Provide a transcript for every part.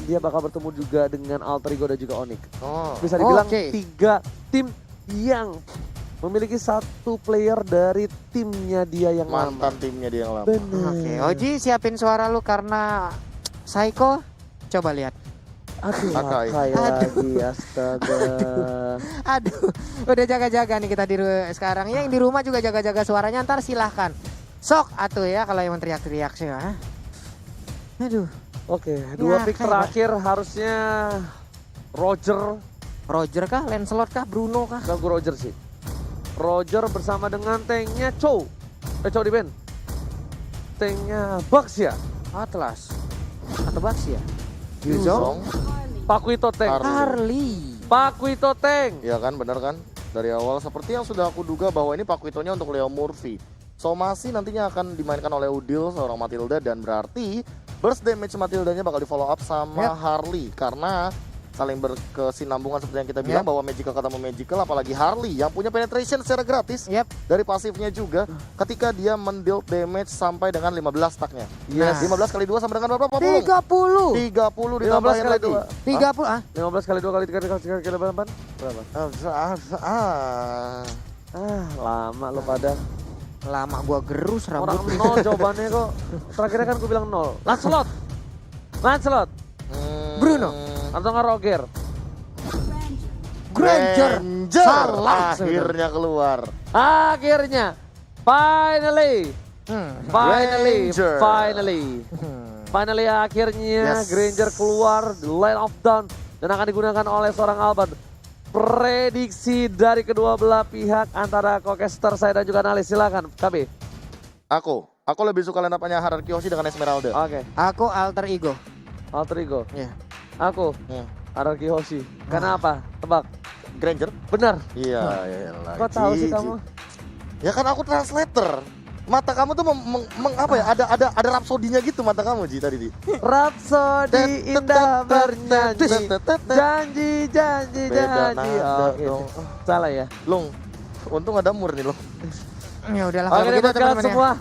dia bakal bertemu juga dengan Alter Ego dan juga Onyx. Bisa dibilang 3 tim yang memiliki 1 player dari timnya dia yang mantan lama. timnya dia yang lama. Bener. Oke, Oji siapin suara lu karena Psycho. Coba lihat. Aduh, Akai. lagi astaga. Aduh, udah jaga-jaga nih kita sekarang. Yang di rumah juga jaga-jaga suaranya, ntar silahkan. Sok atuh ya kalau yang teriak-teriak sih. Aduh. Oke, Ya, 2 pick kayak terakhir harusnya Roger kah, Lancelot kah, Bruno kah? ganggu Roger sih. Roger bersama dengan tanknya Chow. Chow di band. Tanknya Bucks ya. Atlas atau Baxi ya? Yuzong. Pakuito tank. Harley. Pakuito tank. Ya kan, benar kan? Dari awal seperti yang sudah aku duga bahwa ini Pakuitonya untuk Leo Murphy. Somasi nantinya akan dimainkan oleh Udil seorang Matilda dan berarti burst damage Matildanya bakal di follow up sama Harley karena saling berkesinambungan seperti yang kita bilang bahwa Magical ketemu Magical, apalagi Harley yang punya penetration secara gratis dari pasifnya juga ketika dia mendeal damage sampai dengan 15 stacknya. Yes. 15 kali 2 sama dengan berapa? 30. 30 ditambahin lagi. 30 ah. 15 kali 2 kali 3 kali 8 berapa? Lama lo pada. Lama gua gerus Orang rambut. 0 jawabannya kok. Terakhirnya kan gue bilang 0. Lancelot. Bruno. Atau nggak Roger? Granger. Salah. Akhirnya keluar. Akhirnya. Finally. Granger. Finally akhirnya Granger keluar the line of down dan akan digunakan oleh seorang Alban. Prediksi dari kedua belah pihak antara Kokester saya dan juga analis, silakan KB. Aku lebih suka line up-nya Hierarchy Hoshi dengan Esmeralda. Oke. Aku alter ego. Alter Ego. Ya. Aku Hierarchy Hoshi. Karena apa? Tebak. Granger? Benar. Iya, Kok tahu sih kamu? Ya kan aku translator. Mata kamu tuh apa ya? Ada rapsodinya gitu mata kamu Ji tadi. Rhapsody indah bernyanyi. Janji. Oke. Salah ya. Long. Untung ada murni loh. Ya udahlah Oke, kalau begitu buat kalian teman-teman ya. semua,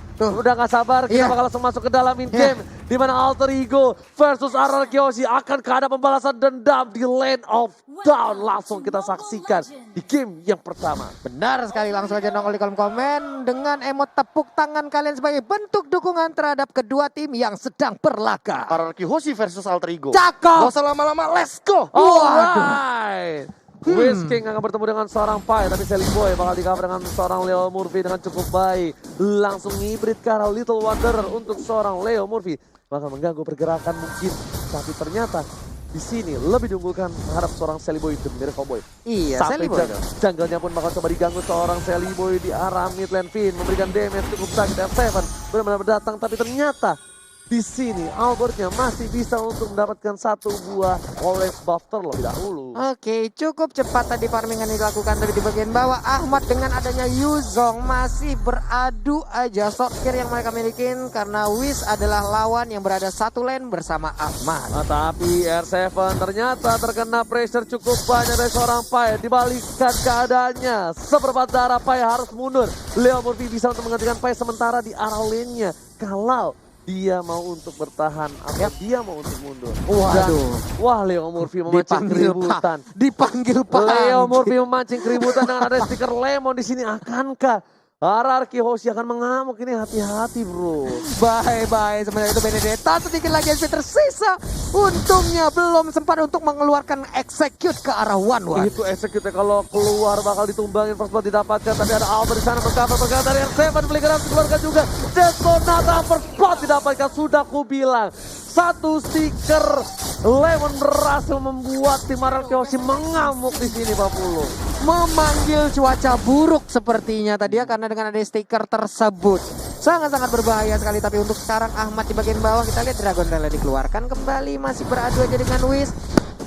udah gak sabar, kita bakal langsung masuk ke dalam in-game. Di mana Alter Ego versus Hierarchy Hoshi akan ada pembalasan dendam di Land of Down. Langsung kita saksikan di game yang pertama. Benar sekali, langsung aja nongol di kolom komen dengan emot tepuk tangan kalian sebagai bentuk dukungan terhadap kedua tim yang sedang berlaga. Hierarchy Hoshi versus Alter Ego. Cakep. Gak usah lama-lama, let's go. Alright. Wiz King akan bertemu dengan seorang Pai, tapi Selling Boy bakal di-cover dengan seorang Leo Murphy dengan cukup baik. Langsung hybrid ke arah Little Wanderer untuk seorang Leo Murphy. Bakal mengganggu pergerakan mungkin, tapi ternyata di sini lebih diunggulkan terhadap seorang Selling Boy, The Miracle Boy. Iya, Sampai Selling Boy. jungle-nya pun bakal coba diganggu seorang Selling Boy di arah mid lane. Finn memberikan damage cukup sakit, F7 benar-benar datang, tapi ternyata di sini Albertnya masih bisa untuk mendapatkan 1 buah orange buff terlebih dahulu. Oke, cukup cepat tadi farming yang dilakukan dari di bagian bawah. Ahmad dengan adanya Yuzong masih beradu aja short kill yang mereka miliki karena Wiz adalah lawan yang berada satu lane bersama Ahmad. Tapi R7 ternyata terkena pressure cukup banyak dari seorang Pai. Dibalikkan keadaannya, seperempat darah Pai harus mundur. Leo Murphy bisa untuk menggantikan Pai sementara di arah lane-nya. Kalau dia mau untuk bertahan atau dia mau untuk mundur. Waduh. Wah, Leo Murphy memancing keributan. Dipanggil Pak. Leo Murphy memancing keributan dengan ada stiker lemon di sini. Akankah Hierarchy Hoshi akan mengamuk ini? Hati-hati bro. Bye-bye. Sementara itu Benedetta sedikit lagi SP tersisa. Untungnya belum sempat untuk mengeluarkan execute ke arah one. Itu execute kalau keluar bakal ditumbangin, first blood didapatkan. Tapi ada Albert di sana mengcover pergerakan dari R7. Flicker dikeluarkan juga. Destonata first blood didapatkan. Sudah ku bilang. 1 stiker lemon berhasil membuat tim Hierarchy Hoshi mengamuk di sini Pak Pulu. Memanggil cuaca buruk sepertinya tadi ya karena dengan ada stiker tersebut. Sangat-sangat berbahaya sekali, tapi untuk sekarang Ahmad di bagian bawah kita lihat Dragon Tail dikeluarkan kembali, masih beradu aja dengan Wiz.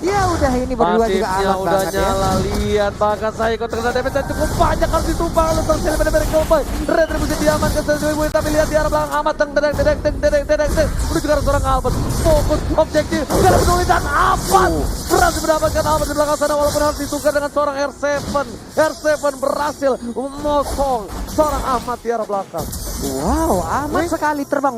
Ya udah ini berdua juga alat udah banget nyala, ya. lihat bahkan saya ikut terkena damage dan cukup banyak harus ditumpang oleh Sel pada Miracle Boy. Retribusi diamankan Boy, tapi lihat di arah belakang Ahmad dedek menuju ke arah seorang Albert. Fokus objektif dan peduli dan Ahmad berhasil mendapatkan Albert di belakang sana walaupun harus ditukar dengan seorang R7. R7 berhasil memotong seorang Ahmad di arah belakang. Wow, Ahmad sekali terbang.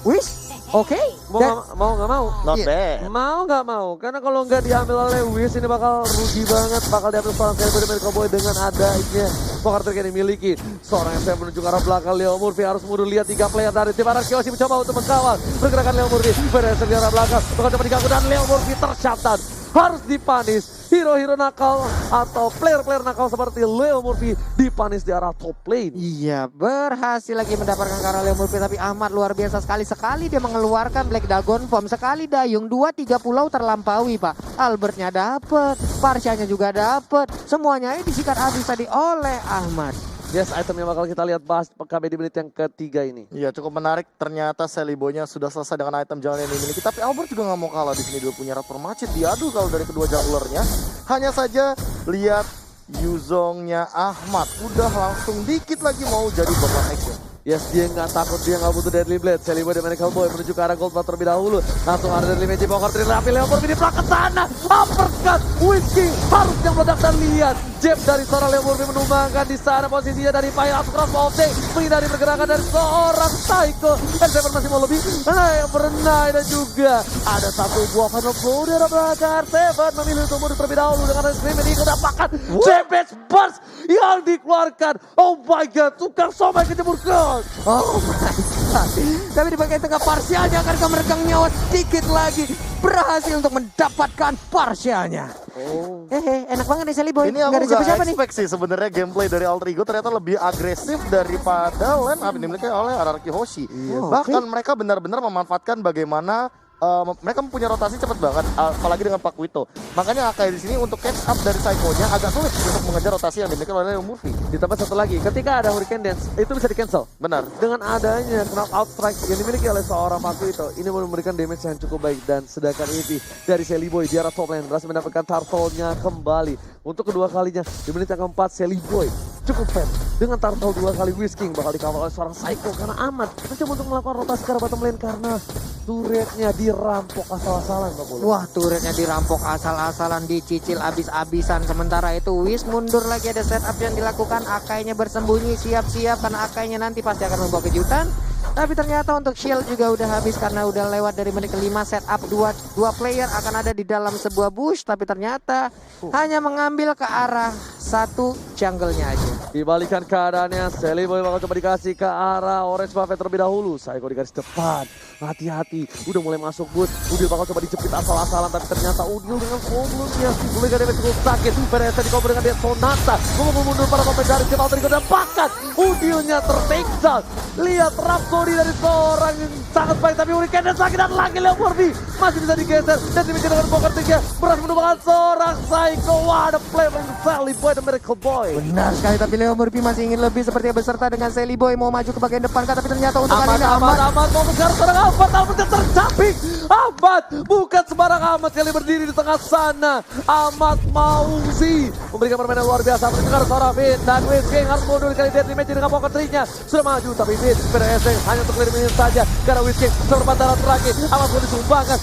Wish. Oke. Dan Mau nggak mau. Not Iya. bad. Mau nggak mau, karena kalau nggak diambil oleh Wiz ini bakal rugi banget, bakal diambil seorang Seleboy dari Cowboy dengan adanya poker trick yang dimiliki. Seorang SM menuju ke arah belakang, Leo Murphy harus mundur, lihat 3 player dari tim Anarkiosi mencoba untuk mengkawal pergerakan Leo Murphy. Berhasil di arah belakang, bakal coba diganggu dan Leo Murphy tercatat. Harus dipanis. Hero-hero nakal atau player-player nakal seperti Leo Murphy dipanis di arah top lane. iya, berhasil lagi mendapatkan karena Leo Murphy, tapi Ahmad luar biasa sekali dia mengeluarkan Black Dragon Form, sekali dayung 2-3 pulau terlampaui Pak. Albertnya dapet, Parsyanya juga dapet, semuanya ini disikat habis tadi oleh Ahmad. Yes, item yang bakal kita lihat bahas KB di menit yang ketiga ini. Iya, cukup menarik. Ternyata Seleboynya sudah selesai dengan item jalan yang dimiliki. Tapi Albert juga nggak mau kalah di sini. Dia punya Raptor Macet. Diadu kalau dari kedua junglernya. Hanya saja lihat Yuzongnya Ahmad. Udah langsung dikit lagi mau jadi bottom action. Yes, dia nggak takut, dia nggak butuh Deadly Blade. Seleboy dan Medical Boy menuju ke arah Gold Bar terlebih dahulu. Langsung ada Deadly Magic Poker Trill, tapi Leo Murphy di belakang sana. Uppercut, Whiskey harusnya meledak dan lihat. Jab dari seorang Leo Murphy menumbangkan di sana posisinya dari Pai langsung cross body. Menghindari pergerakan dari seorang Psycho. Dan Seven masih mau lebih. Yang berenai dan juga ada satu buah Final Blow dari belakang. Seven memilih untuk mundur terlebih dahulu dengan Scream ini mendapatkan Damage Burst yang dikeluarkan. Oh my god, tukang somai kejemur gol. Oh my god. Tapi di bagian tengah Parsyanya akan meregang nyawa sedikit lagi. Berhasil untuk mendapatkan Parsyanya. Oh. Enak banget nih Seleboy. Ini aku Nggak ada siapa-siapa nggak nih. expect sih sebenarnya gameplay dari Alter Ego ternyata lebih agresif daripada lane up yang dimiliki oleh Araraki Hoshi. Oh, Bahkan mereka benar-benar memanfaatkan bagaimana mereka mempunyai rotasi cepat banget, apalagi dengan Pakuito. Makanya kayak di sini untuk catch up dari Psycho-nya agak sulit untuk mengejar rotasi yang dimiliki oleh Leo Murphy. Ditambah satu lagi, ketika ada Hurricane Dance, itu bisa di cancel. Benar. Dengan adanya knockout strike yang dimiliki oleh seorang Pakuito, ini memberikan damage yang cukup baik. Dan sedangkan ini dari Seleboy di arah top lane berhasil mendapatkan turtle-nya kembali. Untuk kedua kalinya di menit yang keempat, Seleboy cukup fair. Dengan turtle 2 kali whisking bakal dikawal oleh seorang Psycho karena Ahmad mencoba untuk melakukan rotasi ke arah bottom lane karena turretnya dirampok asal-asalan Pak Polo. Wah, turretnya dirampok asal-asalan, dicicil abis-abisan. Sementara itu Wiz mundur lagi, ada setup yang dilakukan. Akainya bersembunyi, siap-siap karena Akainya nanti pasti akan membawa kejutan. Tapi ternyata untuk shield juga udah habis karena udah lewat dari menit kelima. Setup dua player akan ada di dalam sebuah bush, tapi ternyata hanya mengambil ke arah satu jungle-nya aja. Dibalikan keadaannya, Seleboy bakal coba dikasih ke arah Orange Buffet terlebih dahulu. Psycho di garis depan, hati-hati, udah mulai masuk boost. Udil bakal coba dijepit asal-asalan, tapi ternyata Udil dengan problemnya mulai damage cukup sakit. Peresa dikompor dengan dia Sonata, mau mundur para pemain dari tim Alter Ego dan bahkan Udilnya ter-take down. Lihat Rhapsody dari seorang yang sangat baik, tapi Hurricane dan sakit dan lagi Leo Murphy masih bisa digeser dan dimiliki dengan poker tiga berhasil menumbangkan seorang Psycho. Wah, ada play from Seleboy dan Miracle Boy. Benar sekali, tapi Leo Murphy masih ingin lebih seperti beserta dengan Seleboy mau maju ke bagian depan, tapi ternyata untuk kali ini Ahmad mau mengejar seorang Ahmad yang tercapik. Ahmad bukan sembarang Ahmad yang berdiri di tengah sana. Ahmad Mauzi memberikan permainan luar biasa mendengar seorang Fit dan Whisking harus mundur kali Deadly Magic dengan poker tricknya sudah maju, tapi Fit PDSing hanya untuk clear minute saja karena Whisking seperempat darah terakhir. Ahmad pun disumbangkan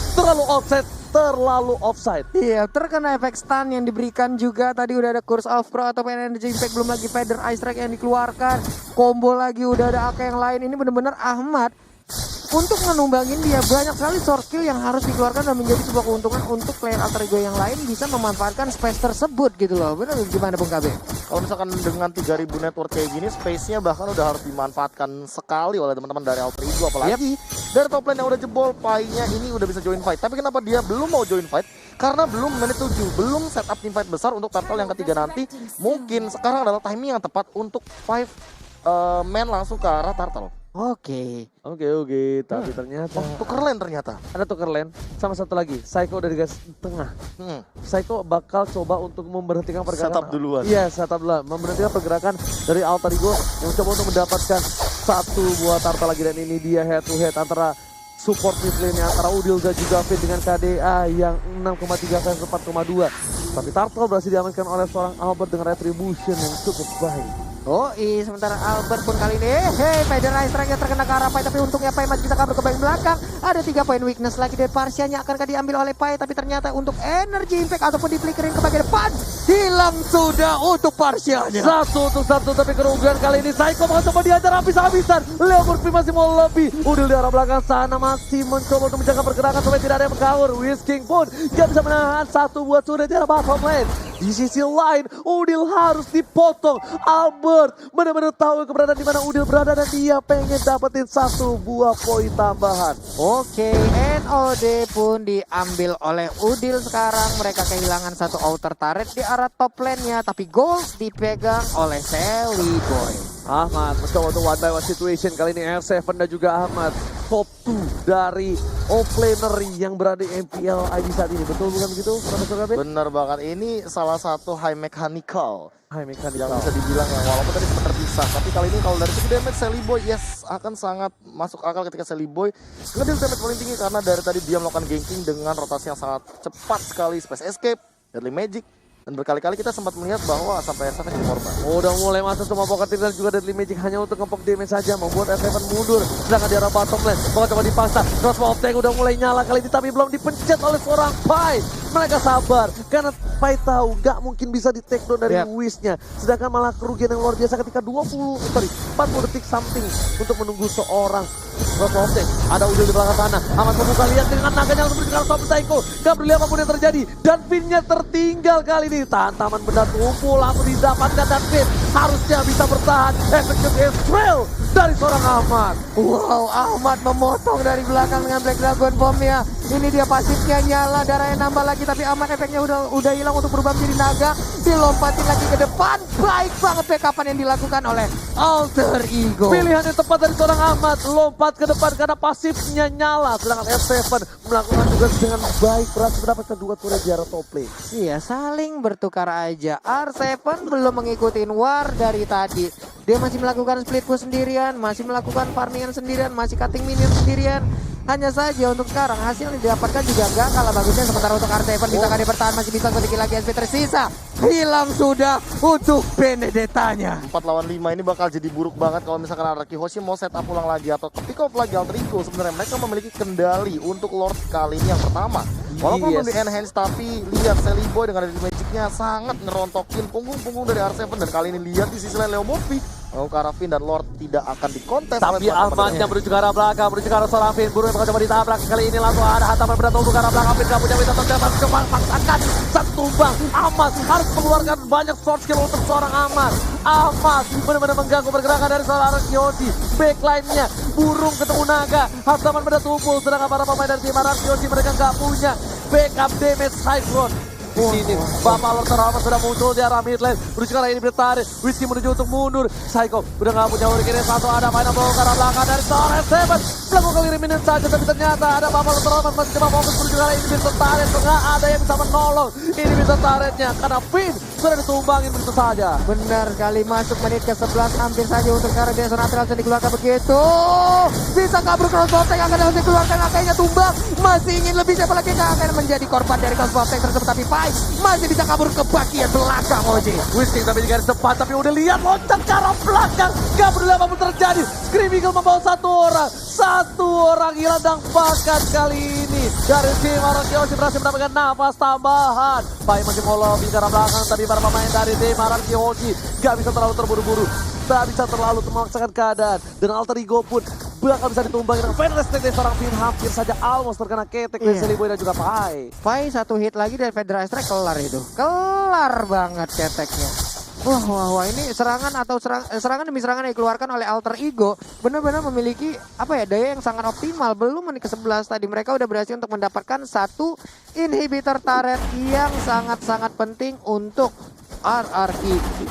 terlalu offside. Iya, terkena efek stun yang diberikan juga. Tadi udah ada Curse of Pro atau Energy Impact, belum lagi Feather Ice Strike yang dikeluarkan. Combo lagi udah ada AK yang lain. Ini benar-benar Ahmad untuk menumbangin dia banyak sekali source skill yang harus dikeluarkan dan menjadi sebuah keuntungan untuk player Alter Ego yang lain bisa memanfaatkan space tersebut gitu loh. Benar gimana Bung KB? Kalau misalkan dengan 3000 network kayak gini, space-nya bahkan udah harus dimanfaatkan sekali oleh teman-teman dari Alter Ego. Apalagi dari top lane yang udah jebol, Pai-nya ini udah bisa join fight. Tapi kenapa dia belum mau join fight? Karena belum menit 7, belum setup team fight besar untuk turtle yang ketiga nanti. Mungkin sekarang adalah timing yang tepat untuk 5 man langsung ke arah turtle. Oke. Tapi ternyata Tuker lane ternyata. ada tuker lane sama satu lagi Psycho dari garis tengah. Psycho bakal coba untuk memberhentikan pergerakan. Setup duluan. Iya, setup duluan. Memberhentikan pergerakan dari Alter Ego yang coba untuk mendapatkan satu buah turtle lagi, dan ini dia head to head antara support mid lane antara Udil dan juga Fit dengan KDA yang 6,3 versus 4,2. Tapi turtle berhasil diamankan oleh seorang Albert dengan retribution yang cukup baik. Sementara Albert pun kali ini Federer strike terkena ke arah Pai, tapi untungnya Pai masih bisa kabur ke bagian belakang. Ada 3 poin weakness lagi dari Parsianya, akankah diambil oleh Pai, tapi ternyata untuk energy impact ataupun diflickerin ke bagian depan hilang sudah untuk Parsianya. 1-1 tapi kerugian kali ini Psycho mau coba diajar habis-habisan. Leo Murphy masih mau lebih. Udil di arah belakang sana masih mencoba untuk menjaga pergerakan supaya tidak ada yang menggawur. Whisking pun gak bisa menahan satu buat sudah di arah bottom lane. Di sisi lain Udil harus dipotong. Albert benar-benar tahu keberadaan di mana Udil berada dan dia pengen dapetin satu buah poin tambahan. NOD pun diambil oleh Udil sekarang. Mereka kehilangan satu outer turret di arah top lane-nya, tapi gold dipegang oleh Sally Boy. Ahmad mencoba untuk one by one situation kali ini. R7 dan juga Ahmad top 2 dari offlaner yang berada di MPL ID saat ini. Betul bukan begitu, Profesor Kabin? Bener banget, ini salah satu high mechanical Hai Mekan yang bisa dibilang ya, walaupun tadi sempat terpisah, tapi kali ini kalau dari segi damage Sally Boy yes akan sangat masuk akal ketika Sally Boy ngedeal damage paling tinggi karena dari tadi dia melakukan ganking dengan rotasi yang sangat cepat sekali, space escape, deadly magic, dan berkali-kali kita sempat melihat bahwa sampai R7 jadi korban. Udah mulai masuk semua pocket dan juga deadly magic hanya untuk ngepok damage saja, membuat R7 mundur. Sedangkan di arah bottom lane bakal coba dipaksa. Crossbow tank udah mulai nyala kali ini tapi belum dipencet oleh seorang Pai. Mereka sabar karena Pai tahu gak mungkin bisa di take down dari Wish-nya. Sedangkan malah kerugian yang luar biasa ketika 40 detik something untuk menunggu seorang Crossbow tank. Ada Udil di belakang sana. Ahmad membuka lihat dengan naganya langsung berjalan top Psycho. Gak peduli apapun yang terjadi dan pinnya tertinggal kali ini. Taman benda tumpul langsung didapatkan dan Pin harusnya bisa bertahan. Executive Trail dari seorang Ahmad. Wow, Ahmad memotong dari belakang dengan Black Dragon Bomb-nya. Ini dia pasifnya nyala, darahnya nambah lagi, tapi Ahmad efeknya udah hilang untuk berubah menjadi naga. Dilompatin lagi ke depan. Baik banget backupan yang dilakukan oleh Alter Ego. Pilihan yang tepat dari seorang Ahmad, lompat ke depan karena pasifnya nyala. Sedangkan R7 melakukan tugas dengan baik, berhasil mendapatkan 2 turret di arah top lane. Iya, saling bertukar aja. R7 belum mengikuti war dari tadi. Dia masih melakukan split push sendirian, masih melakukan farmingan sendirian, masih cutting minion sendirian. Hanya saja untuk sekarang hasil yang didapatkan juga gak kalah bagusnya. Sementara untuk R7 bisa kali bertahan, masih bisa sedikit lagi SP tersisa. Hilang sudah untuk Benedettanya. 4 lawan 5 ini bakal jadi buruk banget kalau misalkan Araki Hoshi mau setup ulang lagi atau pick off lagi Alter Ego. Sebenarnya mereka memiliki kendali untuk Lord kali ini yang pertama. Walaupun belum di enhance, tapi lihat Sally Boy dengan dari magicnya sangat ngerontokin punggung-punggung dari R7. Dan kali ini lihat di sisi lain Leo Murphy, Karafin dan Lord tidak akan dikontes. Tapi Ahmadnya menuju ke arah belakang, menuju ke arah seorang Finn. Buru yang bakal coba ditabrak. Kali ini langsung ada hantaman berat untuk ke arah belakang. Finn gak punya bisa terjebak, coba paksakan satu tumbang. Ahmad harus mengeluarkan banyak short skill untuk seorang Ahmad. Ahmad benar-benar mengganggu pergerakan dari seorang Araki. Backline-nya burung ketemu naga. Hantaman berat tumpul. Sedangkan para pemain dari tim Araki mereka gak punya backup damage Cyclone. Di sini Bapak Lord terhormat sudah muncul di arah mid lane. Menuju ke arah ini bertarik. Whiskey menuju untuk mundur. Psycho udah gak punya hurricane satu. Ada mainan bawa ke arah belakang dari seorang R7. Melakukan kirimin saja, tapi ternyata ada Bapak Lord terhormat masih coba fokus menuju ke arah ini. Bisa tarik, nggak ada yang bisa menolong. Ini bisa taretnya karena Finn sudah ditumbangin begitu saja. Benar sekali, masuk menit ke-11 hampir saja untuk sekarang dia Sonatri langsung dikeluarkan begitu. Bisa kabur crossbow tank akan langsung dikeluarkan, akhirnya tumbang. Masih ingin lebih, siapa lagi yang akan menjadi korban dari crossbow tank tersebut, tapi Pai masih bisa kabur ke bagian belakang Oji. Whisking tapi di garis depan, tapi udah lihat loncat ke arah belakang. Gak peduli apapun terjadi. Scream Eagle membawa satu orang hilang dan bakat kali ini dari tim Araki berhasil mendapatkan nafas tambahan. Pai masih mau lobby ke arah belakang, tapi para pemain dari tim Araki gak bisa terlalu terburu-buru, tak bisa terlalu memaksakan keadaan, dan Alter Ego pun bakal bisa ditumbangin dengan Federer dari seorang Finn. Hampir saja almost terkena ketek dari Sally Boy dan juga Pai. Pai satu hit lagi dari Federer Strike, kelar itu. Kelar banget keteknya. Wah, ini serangan demi serangan yang dikeluarkan oleh Alter Ego benar-benar memiliki daya yang sangat optimal. Belum menit ke-11 tadi mereka udah berhasil untuk mendapatkan satu inhibitor turret yang sangat-sangat penting untuk RRQ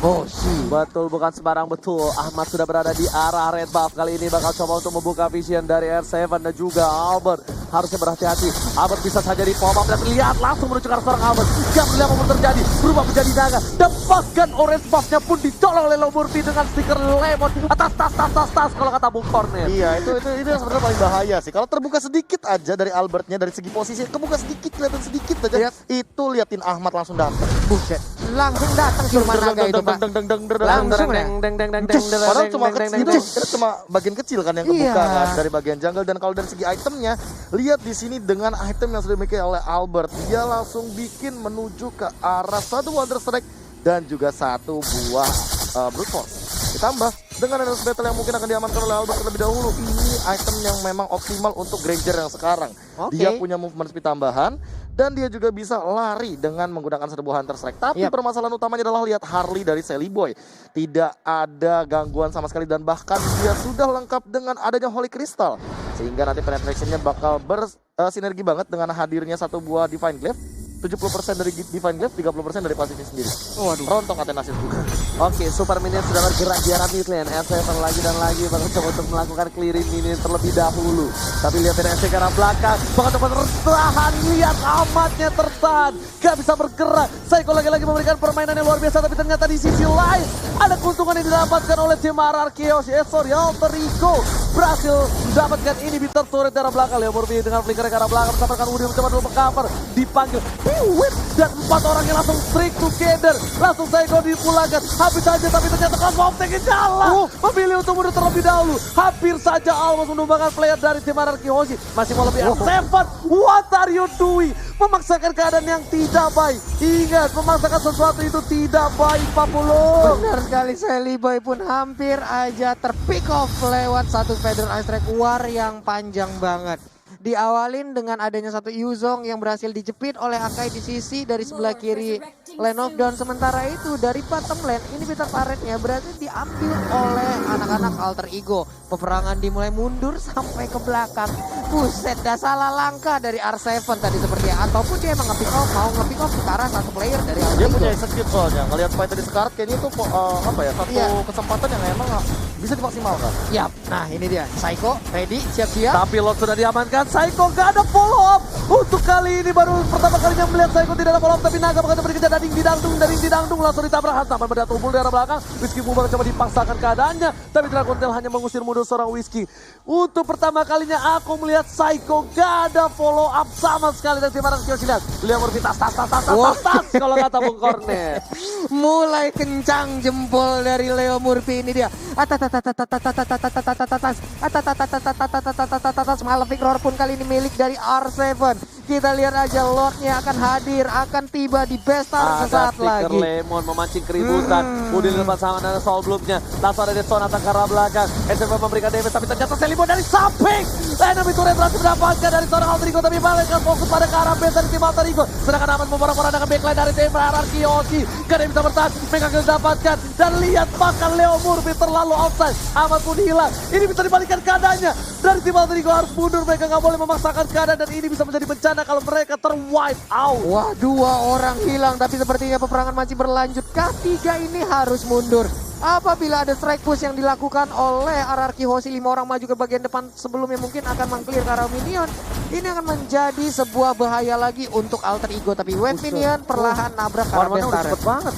Hoshi. Betul, bukan sembarang betul. Ahmad sudah berada di arah red buff. Kali ini bakal coba untuk membuka vision dari R7 dan juga Albert. harusnya berhati-hati. Albert bisa saja di pop up dan lihat langsung menuju ke arah seorang Albert. Gak melihat apa pun terjadi, berubah menjadi naga. Dan bahkan orange buff-nya pun dicolong oleh Leo Murphy dengan stiker lemon atas tas kalau kata Bung Cornet. Iya, itu yang sebenarnya paling bahaya sih. Kalau terbuka sedikit aja dari Albertnya, dari segi posisi, kebuka sedikit, kelihatan sedikit aja. Yap. Itu liatin Ahmad langsung datang. Buset. Langsung datang siluman naga itu, Pak. Langsung ya. Padahal cuma kecil, itu cuma bagian kecil kan yang kebuka Iya. kan dari bagian jungle. Dan kalau dari segi itemnya, lihat di sini dengan item yang sudah dimiliki oleh Albert, dia langsung bikin menuju ke arah satu Wonder Strike dan juga satu buah Brute Force. Ditambah dengan Endless Battle yang mungkin akan diamankan oleh Albert terlebih dahulu. Ini item yang memang optimal untuk Granger yang sekarang. Oke. Dia punya movement speed tambahan dan dia juga bisa lari dengan menggunakan satu buah Hunter Strike. Tapi Yap. permasalahan utamanya adalah lihat Harley dari Sally Boy. Tidak ada gangguan sama sekali dan bahkan dia sudah lengkap dengan adanya Holy Crystal. Sehingga nanti penetrationnya bakal bersinergi banget dengan hadirnya satu buah Divine Glaive. 70% dari Divine Glaive, 30% dari pasifnya sendiri. Waduh. Rontok Athenasis juga. Oke, Super Minion sudah bergerak di arah mid lane. S7 lagi dan lagi mencoba untuk melakukan clearing minion terlebih dahulu. Tapi lihat dari SC ke arah belakang, bakal coba tertahan. Lihat amatnya tertahan, gak bisa bergerak. Psycho lagi-lagi memberikan permainan yang luar biasa, tapi ternyata di sisi lain ada keuntungan yang didapatkan oleh tim RR Chaos. Alter Ego berhasil mendapatkan inhibitor turret dari arah belakang. Leo Murphy dengan flicker ke arah belakang bersama Udi mencoba dulu mengcover, dipanggil Whip dan 4 orang yang langsung strike together. Langsung Psycho dipulangkan. Habis saja tapi ternyata Cosmo Optic jalan. Memilih untuk mundur terlebih dahulu. Hampir saja almost menumbangkan player dari tim RR Kiyoshi. Masih mau lebih R7. What are you doing? Memaksakan keadaan yang tidak baik. Ingat, memaksakan sesuatu itu tidak baik, Pak Pulung. Benar sekali, Sally Boy pun hampir aja terpick off lewat satu Feather Ice Strike war yang panjang banget. Diawalin dengan adanya satu Yuzong yang berhasil dijepit oleh Akai di sisi dari sebelah kiri lane of down. Sementara itu dari bottom lane ini Peter Parrotnya berhasil diambil oleh anak-anak Alter Ego. Peperangan dimulai mundur sampai ke belakang. Buset, dah salah langkah dari R7 tadi sepertinya. Ataupun dia emang nge-pick off, mau nge-pick off ke arah satu player dari Alter Dia Ego. punya execute soalnya. Ngelihat fight tadi sekarat kayaknya itu satu Iya. kesempatan yang emang bisa dimaksimalkan. Yap, nah ini dia. Psycho, ready, siap-siap. Tapi Lord sudah diamankan. Psycho gak ada follow up. Untuk kali ini baru pertama kalinya melihat Psycho tidak ada follow up. Tapi Naga bakal coba dikejar dading didangdung. Langsung ditabrak Hans sampai pada tubuh dari arah belakang. Whiskey pun bakal coba dipaksakan keadaannya. Tapi Dragon Tail hanya mengusir mundur seorang Whiskey. Untuk pertama kalinya aku melihat Psycho gak ada follow up sama sekali dari tim RR Kiyoshi. Leo Murphy tas. Kalau kata Bung Cornet. Mulai kencang jempol dari Leo Murphy ini dia. Malefic Roar pun kali ini milik dari R7. Kita lihat aja Lordnya akan hadir, akan tiba di Bestar sesaat lagi. Lemon memancing keributan. Udin lepas sama ada Soul Bloom-nya. Langsung ada Deston atau ke arah belakang. SFM memberikan damage tapi ternyata Selimo dari samping. Enemy turret berhasil mendapatkan dari seorang Alter Ego tapi balik ke fokus pada ke arah base dari tim Alter Ego. Sedangkan Ahmad memporak-porandakan backline dari tim RR Kiyoshi. Gak ada yang bisa bertahan. Mega Kill dapatkan dan lihat bahkan Leo Murphy terlalu outside. Ahmad pun hilang. Ini bisa dibalikan keadaannya. Dari tim Alter Ego harus mundur. Mereka gak boleh memaksakan keadaan dan ini bisa menjadi bencana kalau mereka terwipe out. Wah, 2 orang hilang tapi sepertinya peperangan masih berlanjut. K3 ini harus mundur. Apabila ada strike push yang dilakukan oleh RR Kiyoshi, 5 orang maju ke bagian depan sebelumnya mungkin akan meng-clear ke arah minion. Ini akan menjadi sebuah bahaya lagi untuk Alter Ego. Tapi wave minion perlahan nabrak ke arah Warna udah Bestar. cepet banget.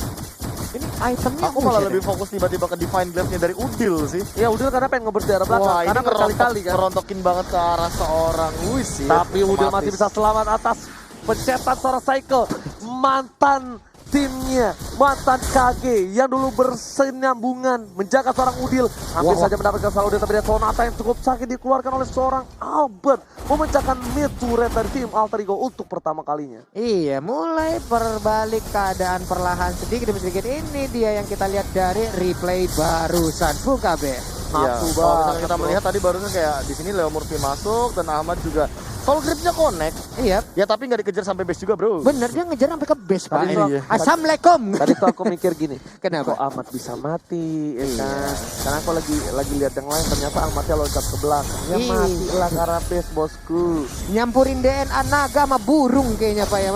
Ini itemnya Aku malah lebih fokus tiba-tiba ke Divine Glaive-nya dari Udil sih. Ya Udil karena pengen ngebers di arah belakang. Wah, ini Karena berkali-kali kan. merontokin banget ke arah seorang Whis sih. Tapi Udil masih bisa selamat atas pencetan seorang Cycle. Mantan timnya, mantan KG yang dulu bersenambungan menjaga seorang Udil. Hampir saja mendapatkan seorang Udil, tapi dia Sonata yang cukup sakit dikeluarkan oleh seorang Albert. Memecahkan mid turret dari tim Alter Ego untuk pertama kalinya. Iya, mulai berbalik keadaan perlahan sedikit demi sedikit. Ini dia yang kita lihat dari replay barusan. Buka be. Iya, Nafsu kalau misalnya banget, kita bro. melihat tadi barusan kayak di sini Leo Murphy masuk dan Ahmad juga soul grip-nya connect. Iya, Ya tapi nggak dikejar sampai base juga bro. bener dia ngejar sampai ke base Pak. Iya. Assalamualaikum. Tadi tuh aku mikir gini, Kenapa? kok Ahmad bisa mati, ya Iya. kan? Karena aku lagi lihat yang lain, ternyata Ahmadnya loncat ke belakang. Ya Iya. mati lah karena base bosku. Nyampurin DNA naga sama burung kayaknya Pak ya.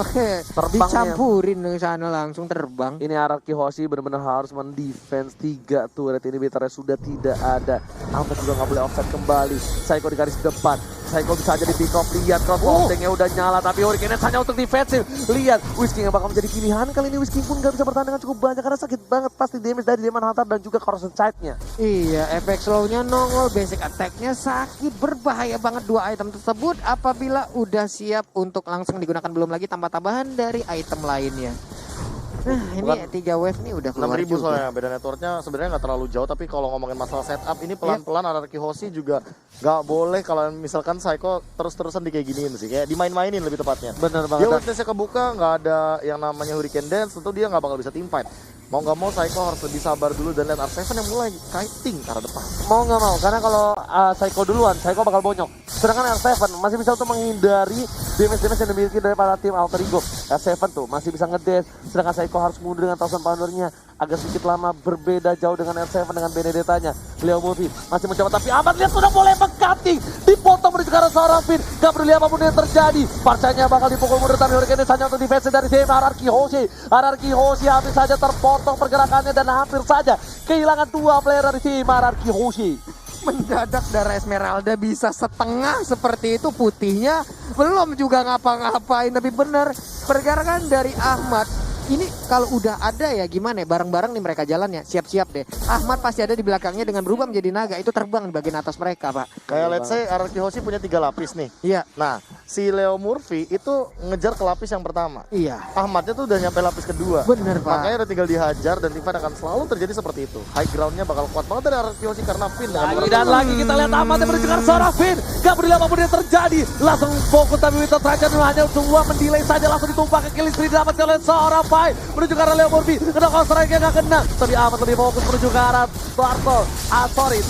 Terbang Dicampurin ke sana langsung terbang. Ini RR Kiyoshi benar-benar harus mendefense 3 turret ini, betarnya sudah tidak ada. Ahmad juga nggak boleh offset kembali. Psycho di garis depan. Psycho bisa aja di pick off. Lihat crossbow-nya udah nyala, tapi Hurricane hanya untuk defensif. Lihat, Whisky yang bakal menjadi pilihan kali ini. Whisky pun gak bisa bertahan dengan cukup banyak karena sakit banget pasti damage dari Demon Hunter dan juga Corrosion Side-nya. Iya, efek slow-nya nongol, basic attack-nya sakit, berbahaya banget dua item tersebut apabila udah siap untuk langsung digunakan, belum lagi tambah-tambahan dari item lainnya. Nah, ini 3 wave nih udah keluar 6.000 juga. soalnya, beda networknya sebenarnya nggak terlalu jauh, tapi kalau ngomongin masalah setup ini pelan-pelan Araki Hoshi juga nggak boleh kalau misalkan Psycho terus-terusan di kayak giniin sih, kayak dimain-mainin lebih tepatnya. Bener Dia banget. witness-nya kebuka, nggak ada yang namanya Hurricane Dance, tentu dia nggak bakal bisa team fight. Mau nggak mau Psycho harus lebih sabar dulu dan lihat R7 yang mulai kiting ke arah depan. Mau nggak mau, karena kalau Psycho duluan, Psycho bakal bonyok. Sedangkan R7 masih bisa untuk menghindari damage-damage yang dimiliki daripada tim Alter Ego. R7 tuh masih bisa ngedash, sedangkan Psycho harus mundur dengan Thousand Poundernya. Agak sedikit lama, berbeda jauh dengan R7 dengan Benedettanya. Leo Murphy masih mencoba, tapi Ahmad lihat sudah mulai mengcutting. Dipotong menuju ke arah seorang Finn. Gak peduli apapun yang terjadi. Parcanya bakal dipukul mundur, tapi Hurricane hanya untuk defense dari tim Araki Hoshi. Araki Hoshi hampir saja terpotong pergerakannya dan hampir saja kehilangan 2 player dari tim Araki Hoshi. Mendadak darah Esmeralda bisa setengah seperti itu, putihnya belum juga ngapa-ngapain. Tapi bener, pergerakan dari Ahmad ini kalau udah ada ya gimana ya, bareng-bareng nih mereka jalan ya, siap-siap deh. Ahmad pasti ada di belakangnya dengan berubah menjadi naga, itu terbang di bagian atas mereka, Pak. Kayak let's say Araki Hoshi punya 3 lapis nih. Iya, Nah, si Leo Murphy itu ngejar ke lapis yang pertama. iya. Ahmadnya tuh udah nyampe lapis kedua. Bener, Pak. Makanya udah tinggal dihajar dan tim fight akan selalu terjadi seperti itu. High groundnya bakal kuat banget dari Araki Hoshi karena Finn dengan Lagi dan lagi kita lihat Ahmad yang menuju ke arah seorang Finn. Gak peduli apapun yang terjadi, langsung fokus tapi Winter Trajan hanya semua mendelay saja, langsung ditumpah ke kill istri didapatkan oleh seorang Pai menuju ke arah Leo Murphy. Kena counter strike gak kena, tapi Ahmad lebih fokus menuju ke arah Bartol.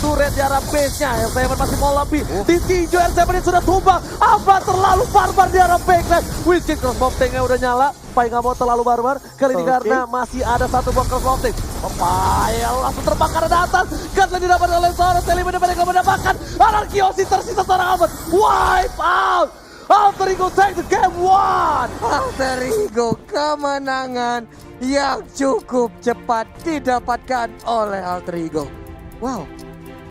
Turret di arah base-nya. R7 masih mau lebih. Ditinju R7 ini sudah tumbang. Ahmad terlalu barbar di arah backline. Whisky crossbow tank-nya udah nyala. Pai gak mau terlalu barbar kali ini karena masih ada 1 buah crossbow tank. Pai langsung terbang ke arah atas. Gas lagi dapat oleh seorang Teli, benar-benar gak mendapatkan. Anarki Hoshi tersisa seorang Ahmad. Wipe out. Alter Ego take the game 1. Alter Ego, kemenangan yang cukup cepat didapatkan oleh Alter Ego. Wow,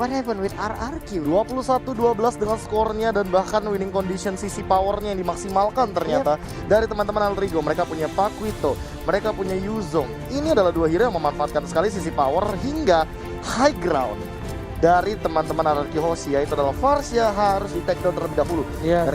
what happened with RRQ? 21-12 dengan skornya dan bahkan winning condition sisi powernya yang dimaksimalkan ternyata dari teman-teman Alter Ego. Mereka punya Paquito, mereka punya Yuzong. Ini adalah 2 hero yang memanfaatkan sekali sisi power hingga high ground dari teman-teman Araki Hoshi, yaitu adalah Varsha harus di take down terlebih dahulu. Iya. Dan